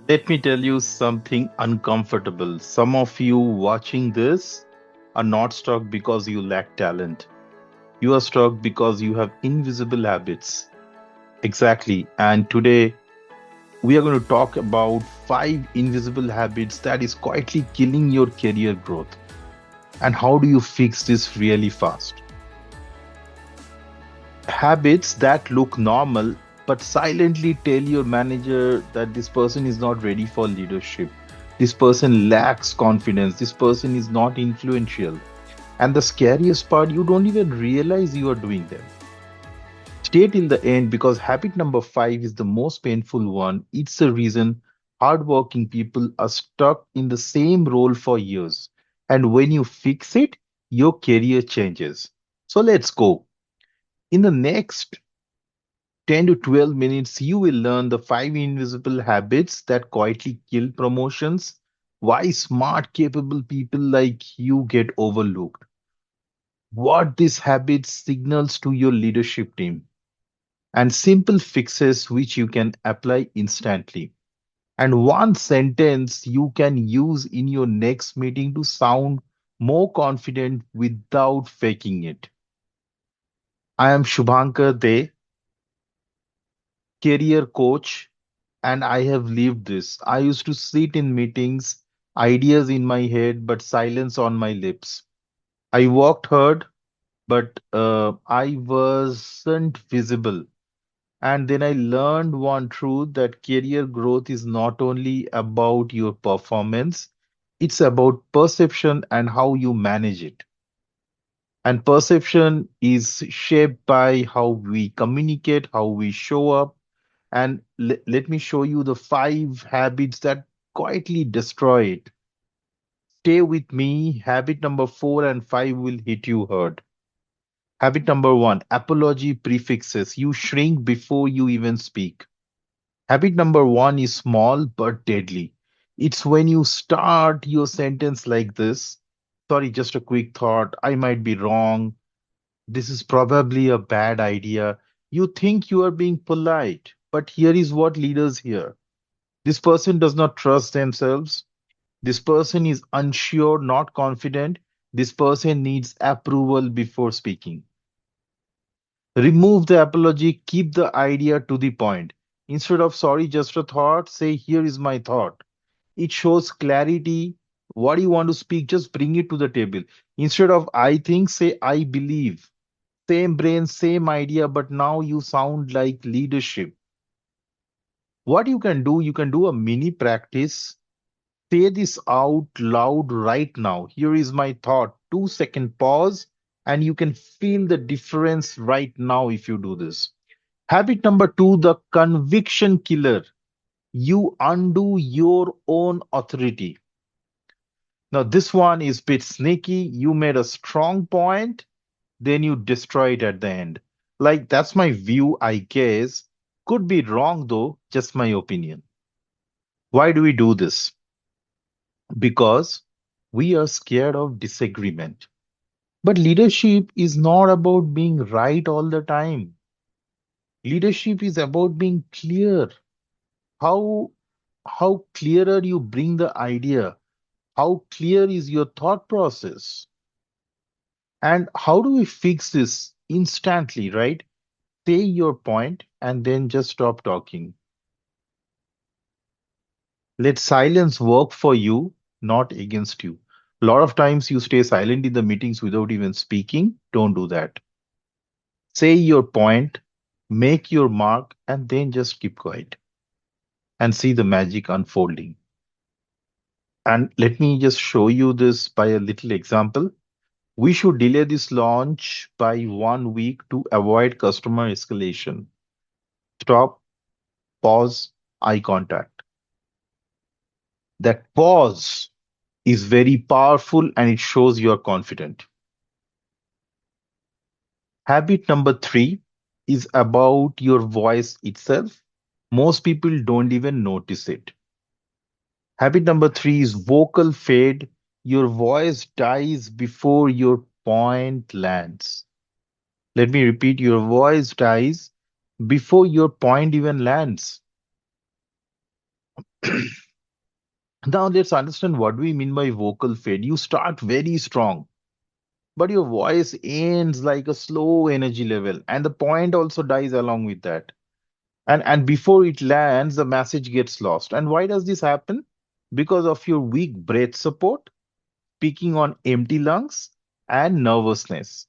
Let me tell you something uncomfortable. Some of you watching this are not stuck because you lack talent. You are stuck because you have invisible habits. Exactly. And today we are going to talk about five invisible habits that is quietly killing your career growth. And how do you fix this really fast? Habits that look normal but silently tell your manager that this person is not ready for leadership. This person lacks confidence. This person is not influential. And the scariest part, you don't even realize you are doing them. Stay till the end because habit number five is the most painful one. It's the reason hardworking people are stuck in the same role for years. And when you fix it, your career changes. So let's go. In the next 10 to 12 minutes, you will learn the five invisible habits that quietly kill promotions, why smart, capable people like you get overlooked, what these habits signals to your leadership team, and simple fixes which you can apply instantly. And one sentence you can use in your next meeting to sound more confident without faking it. I am Shubhankar De, career coach, and I have lived this. I used to sit in meetings, ideas in my head, but silence on my lips. I worked hard, but I wasn't visible. And then I learned one truth that career growth is not only about your performance, it's about perception and how you manage it. And perception is shaped by how we communicate, how we show up. And let me show you the five habits that quietly destroy it. Stay with me. Habit number four and five will hit you hard. Habit number one, apology prefixes. You shrink before you even speak. Habit number one is small but deadly. It's when you start your sentence like this. Sorry, just a quick thought. I might be wrong. This is probably a bad idea. You think you are being polite, but here is what leaders hear. This person does not trust themselves. This person is unsure, not confident. This person needs approval before speaking. Remove the apology, keep the idea to the point. Instead of sorry, just a thought, say, here is my thought. It shows clarity. What do you want to speak? Just bring it to the table. Instead of I think, say, I believe. Same brain, same idea, but now you sound like leadership. What you can do a mini practice. Say this out loud right now. Here is my thought. 2-second pause, and you can feel the difference right now if you do this. Habit number two, the conviction killer. You undo your own authority. Now, this one is a bit sneaky. You made a strong point, then you destroy it at the end. Like, that's my view, I guess. Could be wrong, though, just my opinion. Why do we do this? Because we are scared of disagreement. But leadership is not about being right all the time. Leadership is about being clear. How how clearer you bring the idea, how clear is your thought process, and how do we fix this instantly, right? Say your point and then just stop talking. Let silence work for you, not against you. A lot of times you stay silent in the meetings without even speaking. Don't do that. Say your point, make your mark, and then just keep quiet and see the magic unfolding. And let me just show you this by a little example. We should delay this launch by 1 week to avoid customer escalation. Stop, pause, eye contact. That pause is very powerful and it shows you are confident. Habit number three is about your voice itself. Most people don't even notice it. Habit number three is vocal fade. Your voice dies before your point lands. Let me repeat, your voice dies before your point even lands. Now let's understand what we mean by vocal fade. You start very strong, but your voice ends like a slow energy level, and the point also dies along with that. And before it lands, the message gets lost. And why does this happen? Because of your weak breath support, speaking on empty lungs, and nervousness.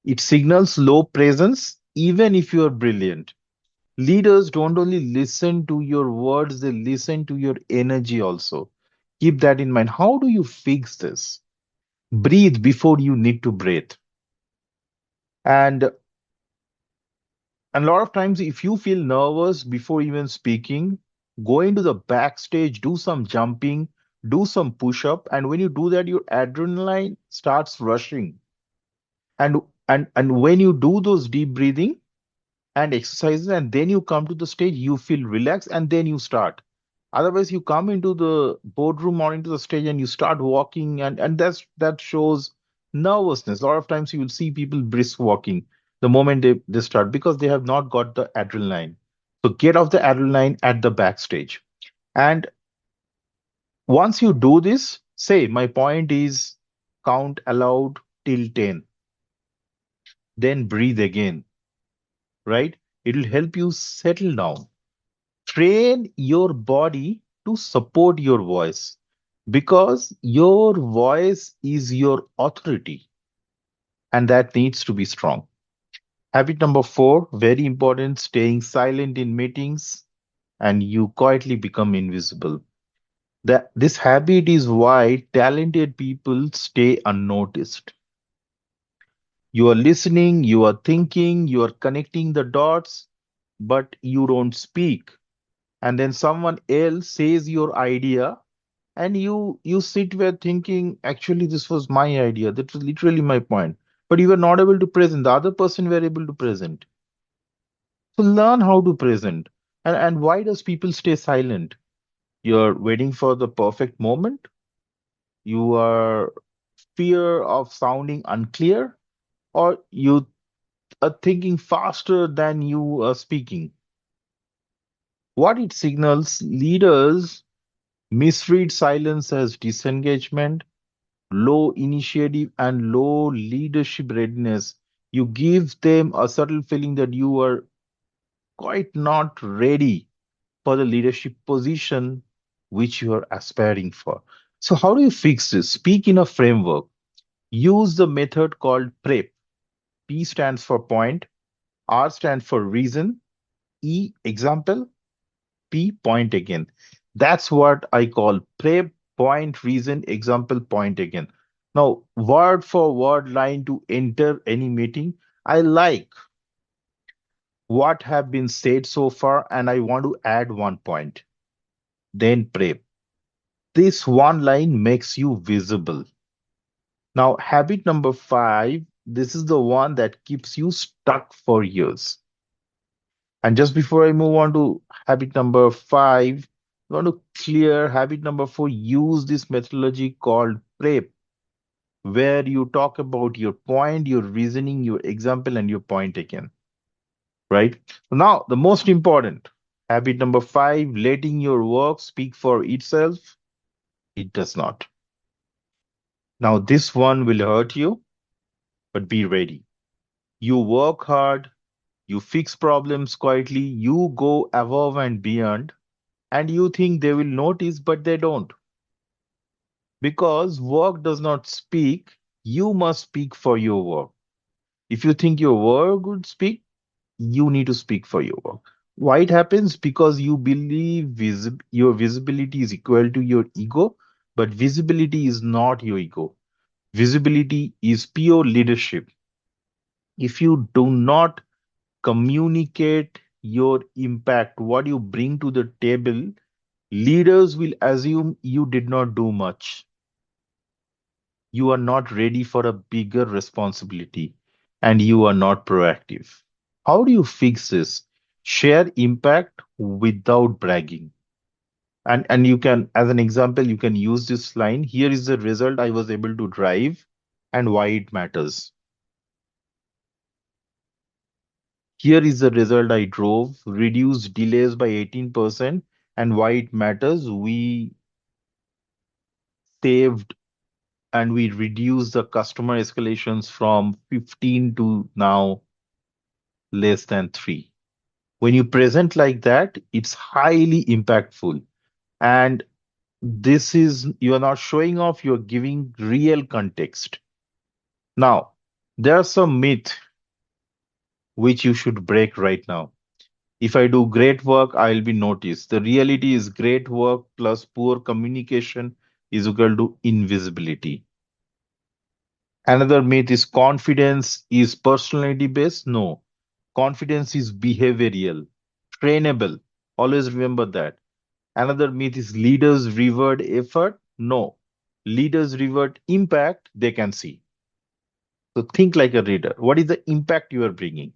It signals low presence, even if you are brilliant. Leaders don't only listen to your words, they listen to your energy also. Keep that in mind. How do you fix this? Breathe before you need to breathe. And And a lot of times, if you feel nervous before even speaking, go into the backstage, do some jumping, do some push up. And when you do that, your adrenaline starts rushing. And, and when you do those deep breathing and exercises, and then you come to the stage, you feel relaxed and then you start. Otherwise, you come into the boardroom or into the stage and you start walking, and that shows nervousness. A lot of times you will see people brisk walking the moment they start because they have not got the adrenaline. So get off the adrenaline at the backstage. And once you do this, say, my point is count aloud till 10, then breathe again, right? It will help you settle down. Train your body to support your voice because your voice is your authority and that needs to be strong. Habit number four, very important, staying silent in meetings and you quietly become invisible. This habit is why talented people stay unnoticed. You are listening, you are thinking, you are connecting the dots, but you don't speak. And then someone else says your idea and you sit there thinking actually this was my idea, that was literally my point, but you were not able to present, the other person were able to present. So learn how to present. And why does people stay silent? You're waiting for the perfect moment, you are fear of sounding unclear, or you are thinking faster than you are speaking. What it signals, leaders misread silence as disengagement, low initiative, and low leadership readiness. You give them a subtle feeling that you are quite not ready for the leadership position which you are aspiring for. So, how do you fix this? Speak in a framework. Use the method called PREP. P stands for point, R stands for reason, E example, P point again. That's what I call prep, point, reason, example, point again. Now, word for word line to enter any meeting. I like what have been said so far, and I want to add one point. Then prep. This one line makes you visible. Now, habit number five. This is the one that keeps you stuck for years. And just before I move on to habit number five, I want to clear habit number four. Use this methodology called PREP, where you talk about your point, your reasoning, your example, and your point again. Right? Now, the most important habit number five, letting your work speak for itself. It does not. Now, this one will hurt you, but be ready. You work hard, you fix problems quietly, you go above and beyond, and you think they will notice, but they don't. Because work does not speak, you must speak for your work. If you think your work would speak, you need to speak for your work. Why it happens? Because you believe your visibility is equal to your ego, but visibility is not your ego. Visibility is pure leadership. If you do not communicate your impact, what you bring to the table, leaders will assume you did not do much. You are not ready for a bigger responsibility and you are not proactive. How do you fix this? Share impact without bragging. And you can, as an example, you can use this line. Here is the result I was able to drive and why it matters. Here is the result I drove, reduced delays by 18%, And why it matters, we saved and we reduced the customer escalations from 15 to now less than 3. When you present like that, it's highly impactful. And this is, you are not showing off, you're giving real context. Now, there are some myths which you should break right now. If I do great work, I'll be noticed. The reality is great work plus poor communication is equal to invisibility. Another myth is confidence is personality based. No, confidence is behavioral, trainable. Always remember that. Another myth is leaders reward effort. No, leaders reward impact they can see. So think like a reader. What is the impact you are bringing?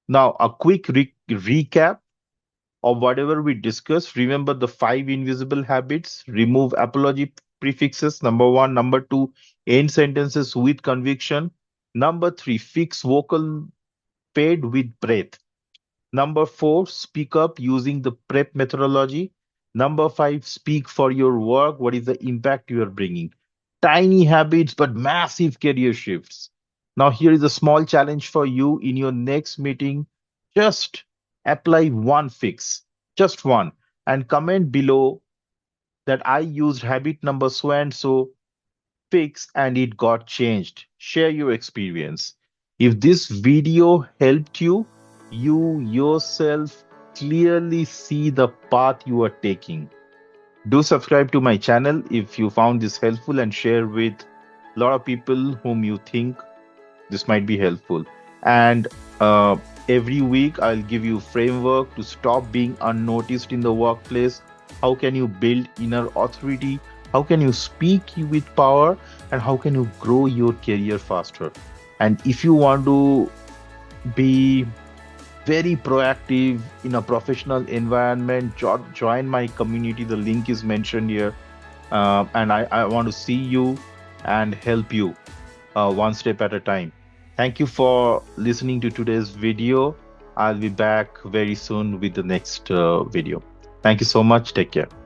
Now, a quick recap of whatever we discussed. Remember the 5 invisible habits. Remove apology prefixes. Number one. Number two, end sentences with conviction. Number three, fix vocal paired with breath. Number four, speak up using the prep methodology. Number five, speak for your work. What is the impact you are bringing? Tiny habits, but massive career shifts. Now, here is a small challenge for you in your next meeting. Just apply one fix, just one, and comment below that I used habit number so and so fix and it got changed. Share your experience. If this video helped you, you yourself clearly see the path you are taking. Do subscribe to my channel if you found this helpful and share with a lot of people whom you think this might be helpful. And uh, every week, I'll give you framework to stop being unnoticed in the workplace. How can you build inner authority? How can you speak with power? And how can you grow your career faster? And if you want to be very proactive in a professional environment, join my community. The link is mentioned here. And I want to see you and help you one step at a time. Thank you for listening to today's video. I'll be back very soon with the next video. Thank you so much. Take care.